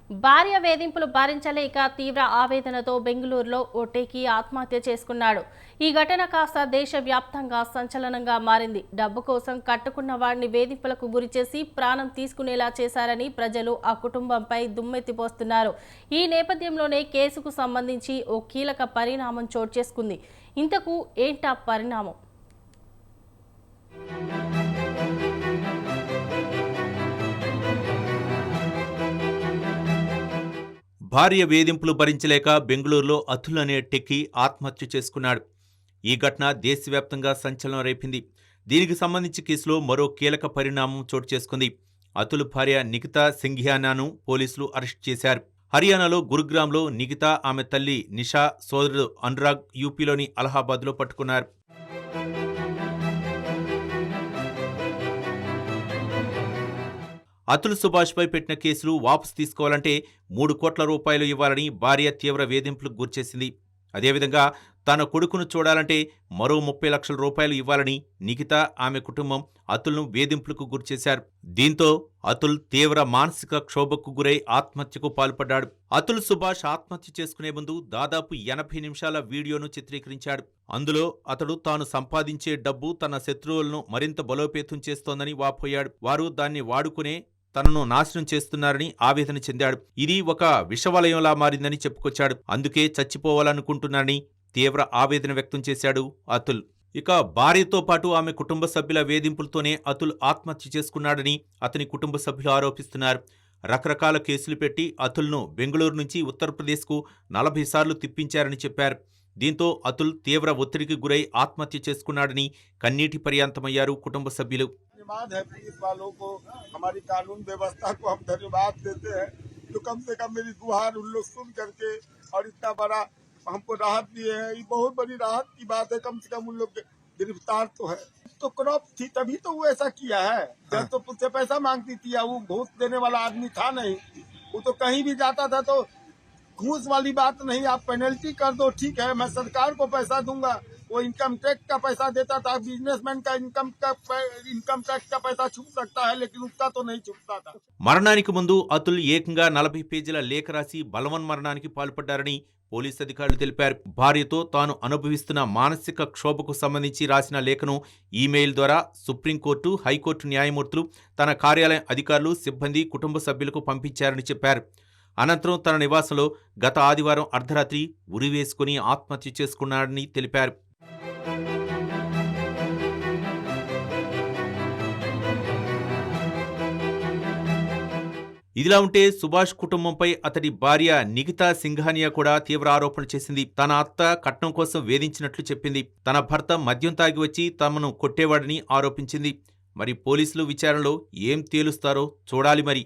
భార్య వేధింపులు భరించలేక తీవ్ర ఆవేదనతో బెంగళూరులో ఓ టెకీ ఆత్మహత్య చేసుకున్నాడు. ఈ ఘటన కాస్త దేశవ్యాప్తంగా సంచలనంగా మారింది. డబ్బు కోసం కట్టుకున్న వాడిని వేధింపులకు గురిచేసి ప్రాణం తీసుకునేలా చేశారని ప్రజలు ఆ కుటుంబంపై దుమ్మెత్తిపోస్తున్నారు. ఈ నేపథ్యంలోనే కేసుకు సంబంధించి ఓ కీలక పరిణామం చోటు చేసుకుంది. ఇంతకు ఏంటా పరిణామం? భార్య వేధింపులు భరించలేక బెంగళూరులో అతుల్ అనే టెక్కీ ఆత్మహత్య చేసుకున్నాడు. ఈ ఘటన దేశవ్యాప్తంగా సంచలనం రేపింది. దీనికి సంబంధించి కేసులో మరో కీలక పరిణామం చోటు చేసుకుంది. అతుల్ భార్య నిఖితా సింఘియానాను పోలీసులు అరెస్ట్ చేశారు. హర్యానాలో గురుగ్రామ్లో నిఖితా, ఆమె తల్లి నిషా, సోదరుడు అనురాగ్ యూపీలోని అలహాబాద్లో పట్టుకున్నారు. అతుల్ సుభాష్పై పెట్టిన కేసులు వాపసు తీసుకోవాలంటే 3 కోట్ల రూపాయలు ఇవ్వాలని భార్య తీవ్ర వేధింపులకు గురిచేసింది. అదేవిధంగా తన కొడుకును చూడాలంటే మరో 30 లక్షల రూపాయలు ఇవ్వాలని నిఖితా, ఆమె కుటుంబం అతుల్ను వేధింపులకు గురిచేశారు. దీంతో అతుల్ తీవ్ర మానసిక క్షోభకు గురై ఆత్మహత్యకు పాల్పడ్డాడు. అతుల్ సుభాష్ ఆత్మహత్య చేసుకునే ముందు దాదాపు 80 నిమిషాల వీడియోను చిత్రీకరించాడు. అందులో అతడు తాను సంపాదించే డబ్బు తన శత్రువులను మరింత బలోపేతం చేస్తోందని వాపోయాడు. వారు దాన్ని వాడుకునే తనను నాశనం చేస్తున్నారని ఆవేదన చెందాడు. ఇది ఒక విషవలయంలా మారిందని చెప్పుకొచ్చాడు. అందుకే చచ్చిపోవాలనుకుంటున్నారని తీవ్ర ఆవేదన వ్యక్తం చేశాడు అతుల్. ఇక భార్యతో పాటు ఆమె కుటుంబ సభ్యుల వేధింపులతోనే అతుల్ ఆత్మహత్య చేసుకున్నాడని అతని కుటుంబ సభ్యులు ఆరోపిస్తున్నారు. రకరకాల కేసులు పెట్టి అతుల్ను బెంగళూరు నుంచి ఉత్తరప్రదేశ్కు 40 సార్లు తిప్పించారని చెప్పారు. దీంతో అతుల్ తీవ్ర ఒత్తిడికి గురై ఆత్మహత్య చేసుకున్నాడని కన్నీటి పర్యాంతమయ్యారు కుటుంబ సభ్యులు. धन्यवाद है पुलिस वालों को, हमारी कानून व्यवस्था को हम धन्यवाद देते हैं जो कम से कम मेरी गुहार उन लोग सुन करके और इतना बड़ा हमको राहत दिए हैं। ये बहुत बड़ी राहत की बात है। कम से कम उन लोग गिरफ्तार तो है। तो क्रॉप थी तभी तो वो ऐसा किया है। जब तो उससे पैसा मांगती थी, वो घूस देने वाला आदमी था नहीं। वो तो कहीं भी जाता था तो घूस वाली बात नहीं, आप पेनल्टी कर दो, ठीक है मैं सरकार को पैसा दूंगा। वो इनकम टैक्स का पैसा देता था। बिजनेसमैन का इनकम टैक्स का पैसा छुप सकता है, लेकिन उसका तो नहीं छुपता था। మరణానికి ముందు అతుల్ ఏకంగా 40 పేజీల లేఖ రాసి బలవన్మరణానికి పాల్పడ్డారని పోలీసు అధికారులు తెలిపారు. భార్యతో తాను అనుభవిస్తున్న మానసిక క్షోభకు సంబంధించి రాసిన లేఖను ఈమెయిల్ ద్వారా సుప్రీంకోర్టు, హైకోర్టు న్యాయమూర్తులు, తన కార్యాలయం అధికారులు, సిబ్బంది, కుటుంబ సభ్యులకు పంపించారని చెప్పారు. అనంతరం తన నివాసంలో గత ఆదివారం అర్ధరాత్రి ఉరివేసుకుని ఆత్మహత్య చేసుకున్నాడని తెలిపారు. ఇదిలా ఉంటే సుభాష్ కుటుంబంపై అతడి భార్య నిఖితా సింఘానియా కూడా తీవ్ర ఆరోపణలు చేసింది. తన అత్త కట్నం కోసం వేధించినట్లు చెప్పింది. తన భర్త మద్యం తాగి వచ్చి తమను కొట్టేవాడని ఆరోపించింది. మరి పోలీసులు విచారణలో ఏం తేలుస్తారో చూడాలి మరి.